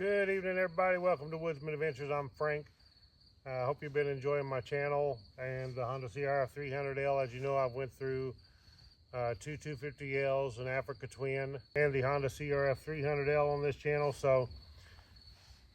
Good evening, everybody. Welcome to Woodzman Adventures. I'm Frank. I hope you've been enjoying my channel and the Honda CRF300L. As you know, I've went through two 250Ls, an Africa Twin, and the Honda CRF300L on this channel. So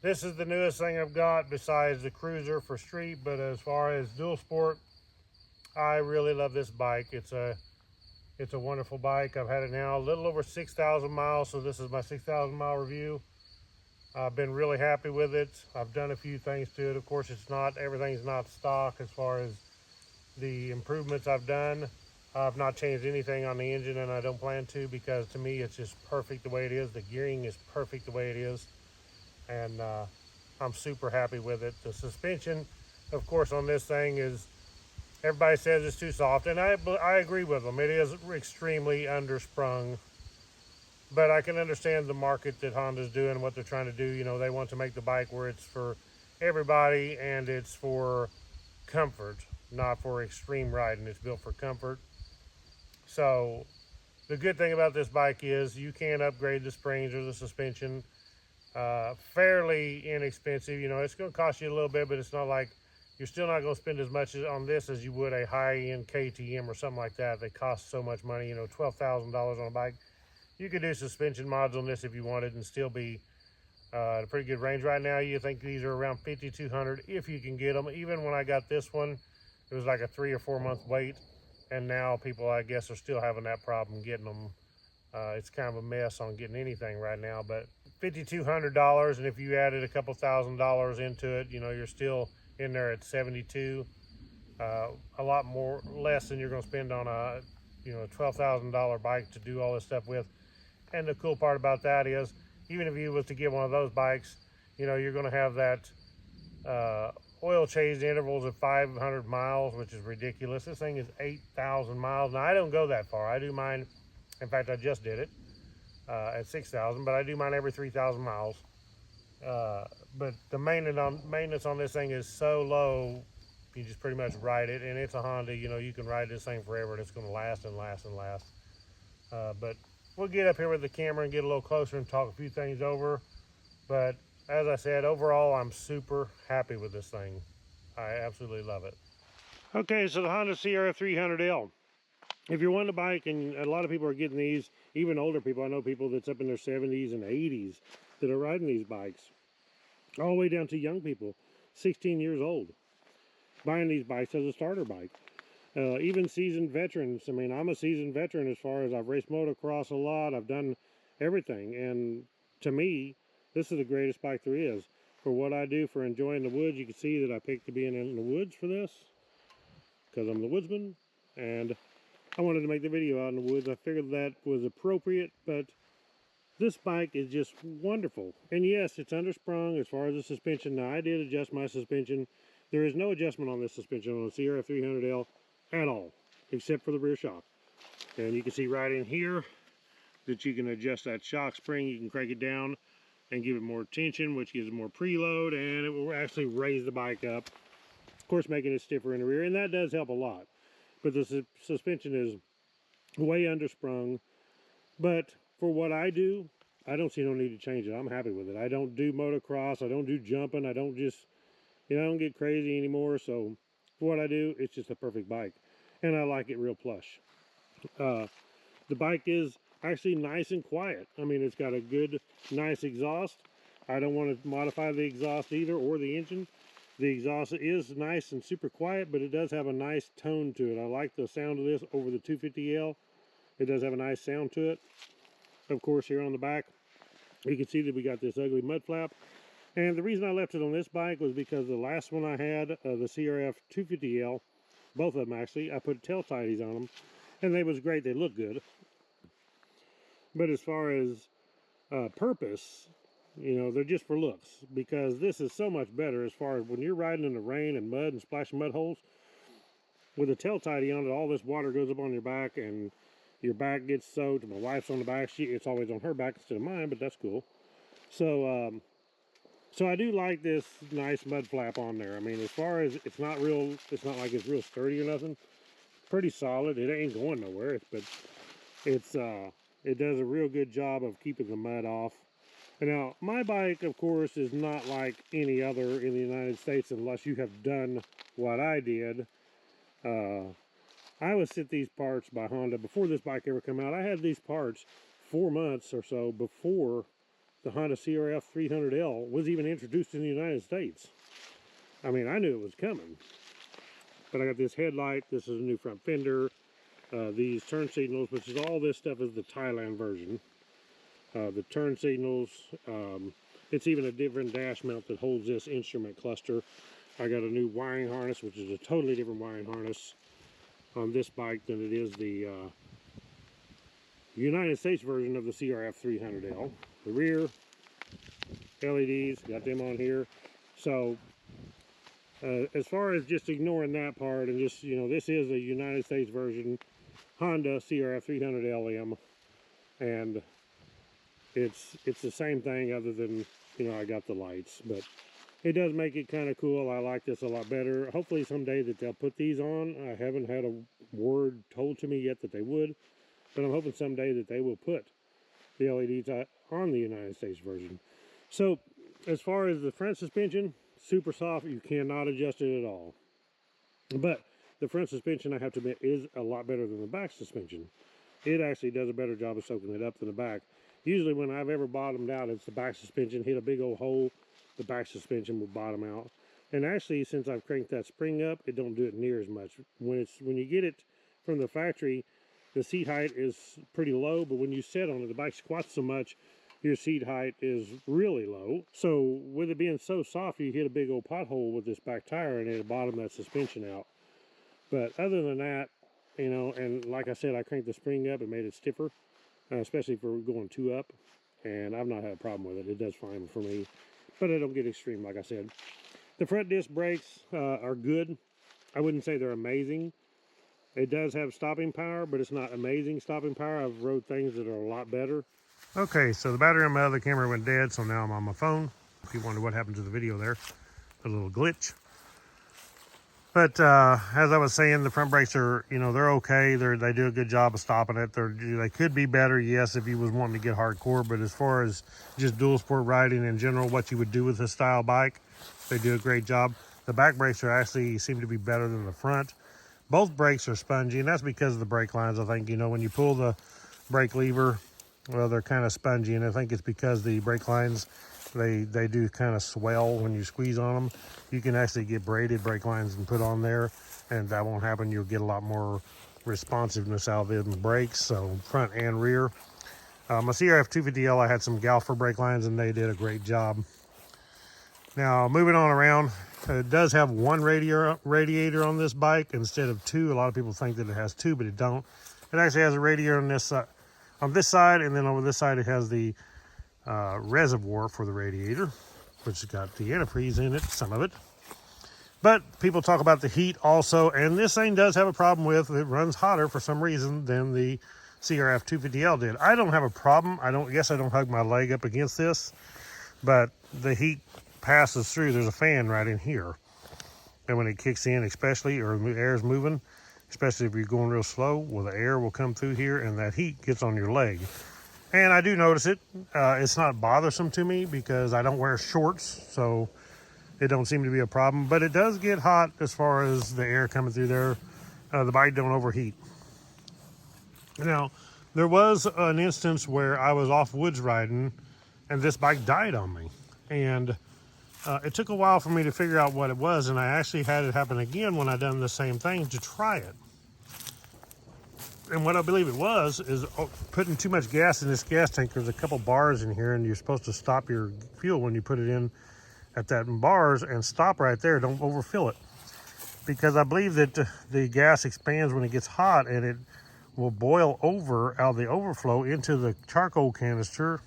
this is the newest thing I've got besides the Cruiser for street. But as far as DUALSPORT, I really love this bike. It's a wonderful bike. I've had it now a little over 6,000 miles, so this is my 6,000 mile review. I've been really happy with it. I've done a few things to it. Of course, everything's not stock as far as the improvements I've done. I've not changed anything on the engine, and I don't plan to, because to me it's just perfect the way it is. The gearing is perfect the way it is, and I'm super happy with it. The suspension, of course, on this thing is, everybody says it's too soft, and I agree with them. It is extremely undersprung. But I can understand the market that Honda's doing, what they're trying to do. You know, they want to make the bike where it's for everybody and it's for comfort, not for extreme riding. It's built for comfort. So the good thing about this bike is you can upgrade the springs or the suspension fairly inexpensive. You know, it's going to cost you a little bit, but it's not like you're still not going to spend as much on this as you would a high-end KTM or something like that. They cost so much money, you know, $12,000 on a bike. You could do suspension mods on this if you wanted and still be at a pretty good range. Right now, you think these are around 5,200 if you can get them. Even when I got this one, it was like a 3 or 4 month wait, and now people, I guess, are still having that problem getting them. It's kind of a mess on getting anything right now, but $5,200, and if you added a couple $1,000s into it, you know, you're still in there at 72. A lot more less than you're going to spend on a, you know, a $12,000 bike to do all this stuff with. And the cool part about that is, even if you was to get one of those bikes, you know, you're going to have that oil change intervals of 500 miles, which is ridiculous. This thing is 8,000 miles. Now, I don't go that far. I do mine, in fact, I just did it at 6,000, but I do mine every 3,000 miles. But the maintenance on this thing is so low, you just pretty much ride it, and it's a Honda. You know, you can ride this thing forever, and it's going to last and last and last. But we'll get up here with the camera and get a little closer and talk a few things over. But as I said, overall, I'm super happy with this thing. I absolutely love it. Okay, so the Honda CRF300L. If you're wanting a bike, and a lot of people are getting these, even older people, I know people that's up in their 70s and 80s that are riding these bikes, all the way down to young people, 16 years old, buying these bikes as a starter bike. Even seasoned veterans. I mean, I'm a seasoned veteran as far as I've raced motocross a lot. I've done everything. And to me, this is the greatest bike there is. For what I do for enjoying the woods, you can see that I picked to be in the woods for this, because I'm the woodsman. And I wanted to make the video out in the woods. I figured that was appropriate, but this bike is just wonderful. And yes, it's undersprung as far as the suspension. Now, I did adjust my suspension. There is no adjustment on this suspension on the CRF300L at all, except for the rear shock. And you can see right in here that you can adjust that shock spring. You can crank it down and give it more tension, which gives it more preload, and it will actually raise the bike up, of course, making it stiffer in the rear, and that does help a lot. But the suspension is way undersprung. But for what I do, I don't see no need to change it. I'm happy with it. I don't do motocross. I don't do jumping. I don't just, you know, I don't get crazy anymore. So for what I do, it's just a perfect bike, and I like it real plush. The bike is actually nice and quiet. I mean, it's got a good, nice exhaust. I don't want to modify the exhaust either, or the engine. The exhaust is nice and super quiet, but it does have a nice tone to it. I like the sound of this over the 250L. It does have a nice sound to it. Of course, here on the back, you can see that we got this ugly mud flap. And the reason I left it on this bike was because the last one I had, the CRF250L, both of them actually, I put tail tidies on them, and they was great. They look good. But as far as purpose, you know, they're just for looks, because this is so much better as far as when you're riding in the rain and mud and splashing mud holes. With a tail tidy on it, all this water goes up on your back, and your back gets soaked. My wife's on the back. It's always on her back instead of mine, but that's cool. So, so I do like this nice mud flap on there. I mean, as far as it's not like it's real sturdy or nothing. Pretty solid. It ain't going nowhere, but it does a real good job of keeping the mud off. Now, my bike, of course, is not like any other in the United States unless you have done what I did. I was sent these parts by Honda before this bike ever came out. I had these parts 4 months or so before the Honda CRF300L was even introduced in the United States. I mean, I knew it was coming. But I got this headlight, this is a new front fender, these turn signals, which is all this stuff is the Thailand version. The turn signals, it's even a different dash mount that holds this instrument cluster. I got a new wiring harness, which is a totally different wiring harness on this bike than it is the United States version of the CRF300L. The rear LEDs, got them on here. So as far as just ignoring that part and just, you know, this is a United States version Honda CRF300LM, and it's the same thing other than, you know, I got the lights, but it does make it kind of cool. I like this a lot better. Hopefully someday that they'll put these on. I haven't had a word told to me yet that they would, but I'm hoping someday that they will put the LEDs on the United States version. So as far as the front suspension, super soft. You cannot adjust it at all. But the front suspension, I have to admit, is a lot better than the back suspension. It actually does a better job of soaking it up than the back. Usually when I've ever bottomed out, it's the back suspension hit a big old hole, the back suspension will bottom out. And actually, since I've cranked that spring up, it don't do it near as much. When you get it from the factory, the seat height is pretty low, but when you sit on it, the bike squats so much, your seat height is really low. So with it being so soft, you hit a big old pothole with this back tire and it'll bottom that suspension out. But other than that, you know, and like I said, I cranked the spring up and made it stiffer, especially for going 2 up, and I've not had a problem with it. It does fine for me, but it don't get extreme, like I said. The front disc brakes are good. I wouldn't say they're amazing. It does have stopping power, but it's not amazing stopping power. I've rode things that are a lot better. Okay, so the battery on my other camera went dead, so now I'm on my phone. If you wonder what happened to the video there, a little glitch. But as I was saying, the front brakes are, you know, they're okay. They do a good job of stopping it. They could be better, yes, if you was wanting to get hardcore. But as far as just dual sport riding in general, what you would do with this style bike, they do a great job. The back brakes are actually seem to be better than the front. Both brakes are spongy, and that's because of the brake lines. I think, you know, when you pull the brake lever, well, they're kind of spongy, and I think it's because the brake lines, they do kind of swell when you squeeze on them. You can actually get braided brake lines and put on there, and that won't happen. You'll get a lot more responsiveness out of the brakes, so front and rear. My CRF250L, I had some Galfer brake lines, and they did a great job. Now, moving on around, it does have one radiator on this bike instead of 2. A lot of people think that it has 2, but it don't. It actually has a radiator on this side, and then over this side it has the reservoir for the radiator, which has got the antifreeze in it, some of it. But people talk about the heat also, and this thing does have a problem with it runs hotter for some reason than the CRF250L did. I don't have a problem. I guess I don't hug my leg up against this, but the heat passes through. There's a fan right in here, and when it kicks in, especially, or the air is moving, especially if you're going real slow, well, the air will come through here and that heat gets on your leg. And I do notice it. It's not bothersome to me because I don't wear shorts, so it don't seem to be a problem. But it does get hot as far as the air coming through there. The bike don't overheat. Now, there was an instance where I was off woods riding and this bike died on me. And it took a while for me to figure out what it was, and I actually had it happen again when I done the same thing to try it. And what I believe it was is putting too much gas in this gas tank. There's a couple bars in here, and you're supposed to stop your fuel when you put it in at that bars and stop right there. Don't overfill it, because I believe that the gas expands when it gets hot, and it will boil over out of the overflow into the charcoal canister.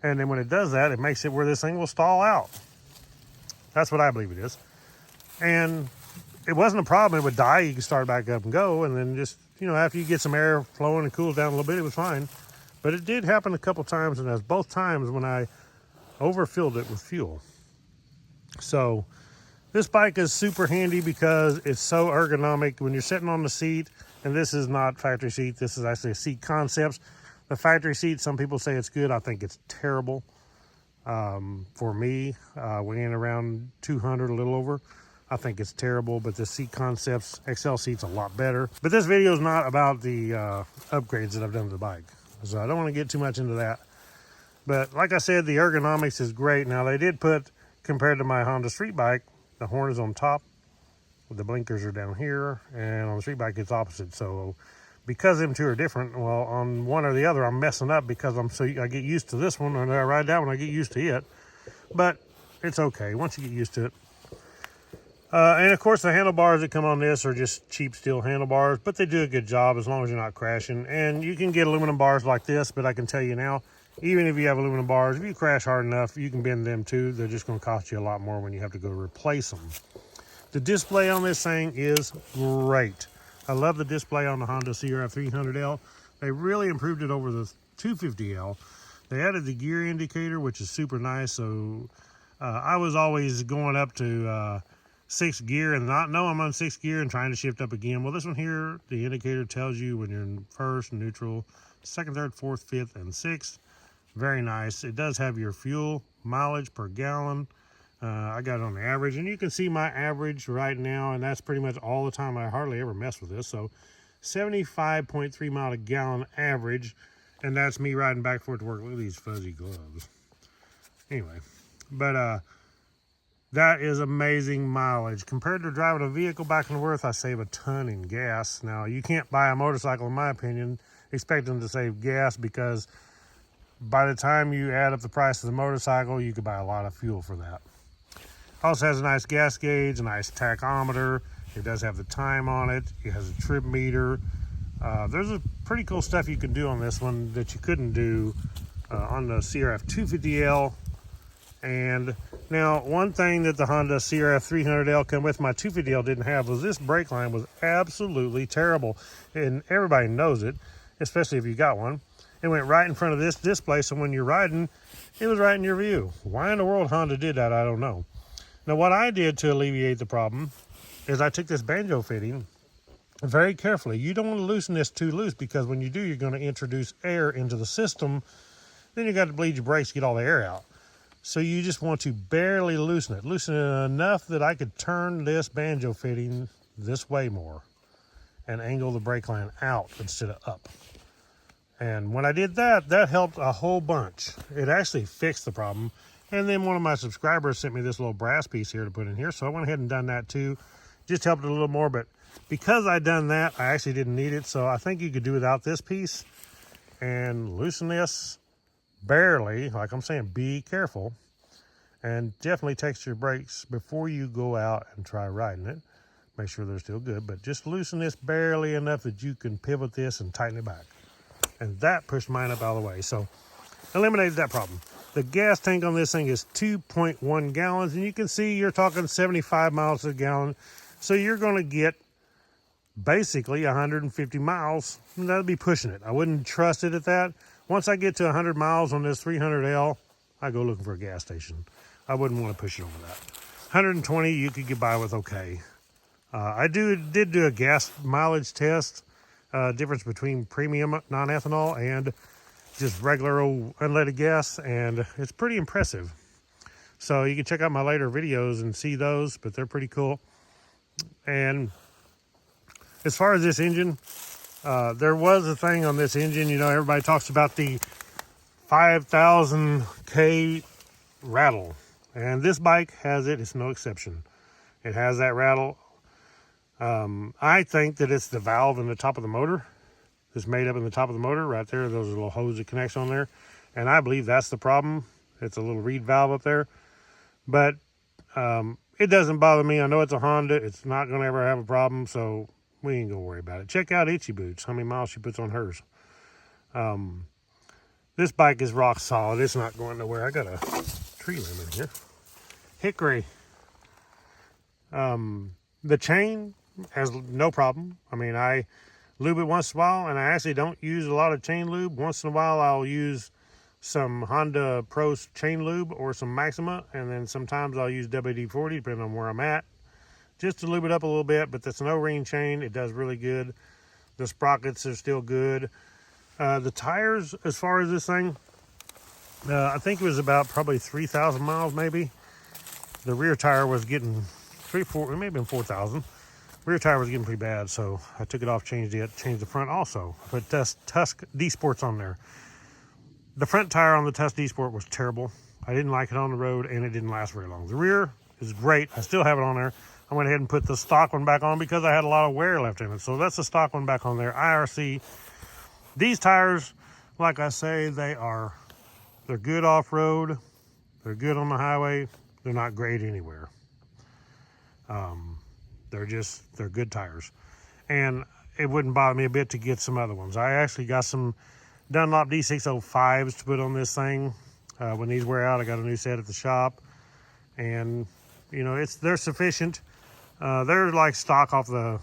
And then when it does that, it makes it where this thing will stall out. That's what I believe it is. And it wasn't a problem. It would die. You can start back up and go. And then just, you know, after you get some air flowing and cools down a little bit, it was fine. But it did happen a couple times, and that's both times when I overfilled it with fuel. So this bike is super handy because it's so ergonomic when you're sitting on the seat. And this is not factory seat. This is actually a Seat Concepts. The factory seat, some people say it's good. I think it's terrible. For me, weighing around 200, a little over. I think it's terrible, but the seat concepts, XL seat's a lot better. But this video is not about the upgrades that I've done to the bike, so I don't want to get too much into that. But like I said, the ergonomics is great. Now they did put, compared to my Honda street bike, the horn is on top, the blinkers are down here, and on the street bike it's opposite. So because them two are different, well, on one or the other I'm messing up because I get used to this one, and I ride that one, I get used to it. But it's okay once you get used to it. And of course the handlebars that come on this are just cheap steel handlebars, but they do a good job as long as you're not crashing. And you can get aluminum bars like this, but I can tell you now, even if you have aluminum bars, if you crash hard enough, you can bend them too. They're just going to cost you a lot more when you have to go replace them. The display on this thing is great. I love the display on the Honda CRF300L. They really improved it over the 250L. They added the gear indicator, which is super nice. So I was always going up to 6th gear and not know I'm on 6th gear and trying to shift up again. Well, this one here, the indicator tells you when you're in first, neutral, second, third, fourth, fifth, and sixth. Very nice. It does have your fuel mileage per gallon. I got it on the average, and you can see my average right now, and that's pretty much all the time. I hardly ever mess with this. So 75.3 mile a gallon average, and that's me riding back and forth to work. Look at these fuzzy gloves. Anyway, but that is amazing mileage. Compared to driving a vehicle back and forth, I save a ton in gas. Now, you can't buy a motorcycle, in my opinion, expecting to save gas, because by the time you add up the price of the motorcycle, you could buy a lot of fuel for that. Also has a nice gas gauge, a nice tachometer. It does have the time on it. It has a trip meter. There's a pretty cool stuff you can do on this one that you couldn't do on the CRF250L. And now, one thing that the Honda CRF300L come with my 250L didn't have was this brake line was absolutely terrible. And everybody knows it, especially if you got one. It went right in front of this display, so when you're riding, it was right in your view. Why in the world Honda did that, I don't know. Now, what I did to alleviate the problem is I took this banjo fitting very carefully. You don't want to loosen this too loose, because when you do, you're going to introduce air into the system. Then you got to bleed your brakes to get all the air out. So you just want to barely loosen it. Loosen it enough that I could turn this banjo fitting this way more and angle the brake line out instead of up. And when I did that, that helped a whole bunch. It actually fixed the problem. And then one of my subscribers sent me this little brass piece here to put in here, so I went ahead and done that too. Just helped it a little more, but because I done that, I actually didn't need it. So I think you could do without this piece and loosen this barely. Like I'm saying, be careful, and definitely test your brakes before you go out and try riding it. Make sure they're still good, but just loosen this barely enough that you can pivot this and tighten it back. And that pushed mine up out of the way, so eliminated that problem. The gas tank on this thing is 2.1 gallons, and you can see you're talking 75 miles a gallon. So you're going to get basically 150 miles, and that'll be pushing it. I wouldn't trust it at that. Once I get to 100 miles on this 300L, I go looking for a gas station. I wouldn't want to push it over that. 120 you could get by with okay. I did do a gas mileage test, difference between premium non-ethanol and just regular old unleaded gas, and it's pretty impressive. So you can check out my later videos and see those, but they're pretty cool. And as far as this engine, there was a thing on this engine, you know, everybody talks about the 5,000K rattle, and this bike has it. It's no exception. It has that rattle. I think that it's the valve in the top of the motor. It's made up in the top of the motor right there. Those are little hose that connects on there. And I believe that's the problem. It's a little reed valve up there. But it doesn't bother me. I know it's a Honda. It's not going to ever have a problem, so we ain't going to worry about it. Check out Itchy Boots, how many miles she puts on hers. This bike is rock solid. It's not going nowhere. I got a tree limb in here. Hickory. The chain has no problem. I mean, I lube it once in a while, and I actually don't use a lot of chain lube. Once in a while, I'll use some Honda Pro chain lube or some Maxima, and then sometimes I'll use WD-40, depending on where I'm at, just to lube it up a little bit. But that's an O-ring chain. It does really good. The sprockets are still good. The tires, as far as this thing, I think it was about probably 3,000 miles maybe. The rear tire was getting 4, it may have been 4,000. Rear tire was getting pretty bad, so I took it off, changed the front also. But Tusk D Sport's on there. The front tire on the Tusk D Sport was terrible. I didn't like it on the road, and it didn't last very long. The rear is great. I still have it on there. I went ahead and put the stock one back on because I had a lot of wear left in it. So that's the stock one back on there. IRC. These tires, like I say, they're good off-road. They're good on the highway. They're not great anywhere. They're good tires. And it wouldn't bother me a bit to get some other ones. I actually got some Dunlop D605s to put on this thing. When these wear out, I got a new set at the shop. And, you know, they're sufficient. They're like stock off the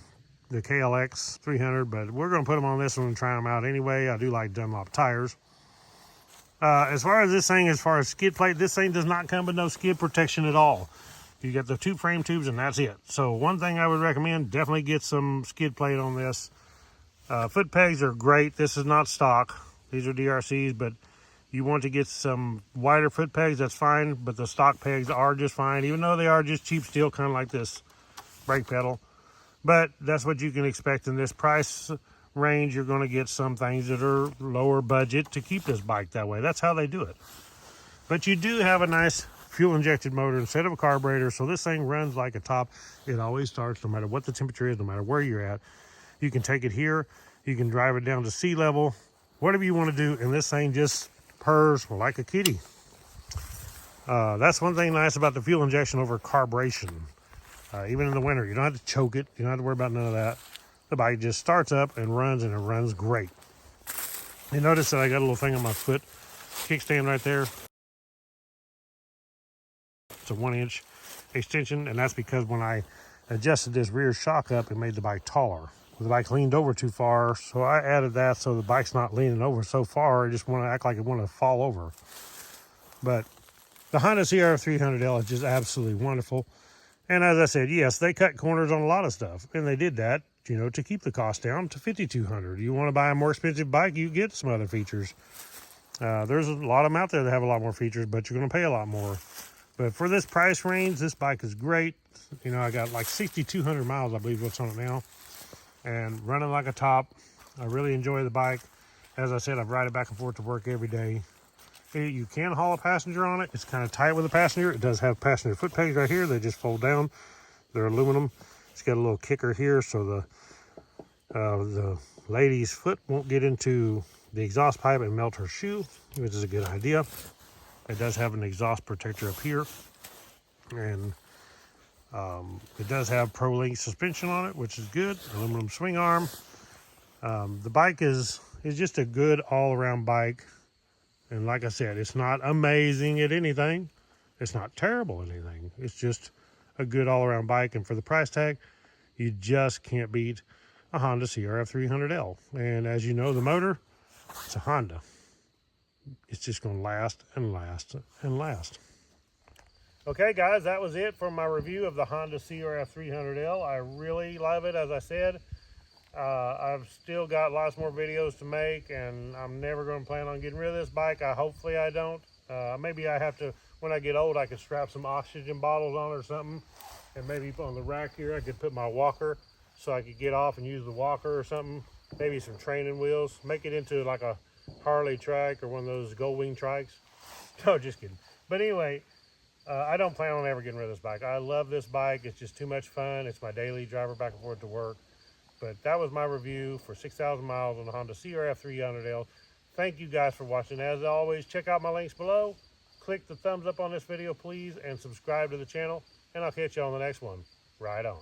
KLX 300, but we're going to put them on this one and try them out anyway. I do like Dunlop tires. As far as skid plate, this thing does not come with no skid protection at all. You get the 2 frame tubes and that's it. So one thing I would recommend, definitely get some skid plate on this. Foot pegs are great. This is not stock. These are DRCs, but you want to get some wider foot pegs, that's fine. But the stock pegs are just fine, even though they are just cheap steel, kind of like this brake pedal. But that's what you can expect in this price range. You're going to get some things that are lower budget to keep this bike that way. That's how they do it. But you do have a nice fuel injected motor instead of a carburetor, so this thing runs like a top. It always starts no matter what the temperature is, no matter where you're at. You can take it here, you can drive it down to sea level, whatever you want to do, and this thing just purrs like a kitty. That's one thing nice about the fuel injection over carburation. Even in the winter, you don't have to choke it, you don't have to worry about none of that. The bike just starts up and it runs great. You notice that I got a little thing on my foot kickstand right there. It's a 1-inch extension, and that's because when I adjusted this rear shock up, it made the bike taller. The bike leaned over too far, so I added that so the bike's not leaning over so far. I just want to act like it want to fall over. But the Honda CRF300L is just absolutely wonderful. And as I said, yes, they cut corners on a lot of stuff, and they did that, you know, to keep the cost down to $5,200. You want to buy a more expensive bike, you get some other features. There's a lot of them out there that have a lot more features, but you're going to pay a lot more. But for this price range, this bike is great. You know, I got like 6,200 miles, I believe, what's on it now. And running like a top. I really enjoy the bike. As I said, I ride it back and forth to work every day. You can haul a passenger on it. It's kind of tight with a passenger. It does have passenger foot pegs right here. They just fold down. They're aluminum. It's got a little kicker here so the lady's foot won't get into the exhaust pipe and melt her shoe, which is a good idea. It does have an exhaust protector up here, and it does have ProLink suspension on it, which is good. Aluminum swing arm. The bike is just a good all-around bike, and like I said, it's not amazing at anything. It's not terrible at anything. It's just a good all-around bike, and for the price tag, you just can't beat a Honda CRF300L. And as you know, the motor, it's a Honda. It's just going to last and last and last. Okay, guys, that was it for my review of the Honda CRF300L. I really love it, as I said. I've still got lots more videos to make, and I'm never going to plan on getting rid of this bike. Hopefully I don't. Maybe I have to, when I get old, I could strap some oxygen bottles on it or something. And maybe on the rack here, I could put my walker so I could get off and use the walker or something. Maybe some training wheels. Make it into like a Harley trike or one of those Gold Wing trikes. No, just kidding. But anyway, I don't plan on ever getting rid of this bike. I love this bike. It's just too much fun. It's my daily driver back and forth to work. But that was my review for 6,000 miles on the Honda CRF300L. Thank you guys for watching. As always, check out my links below. Click the thumbs up on this video, please, and subscribe to the channel. And I'll catch you on the next one. Right on.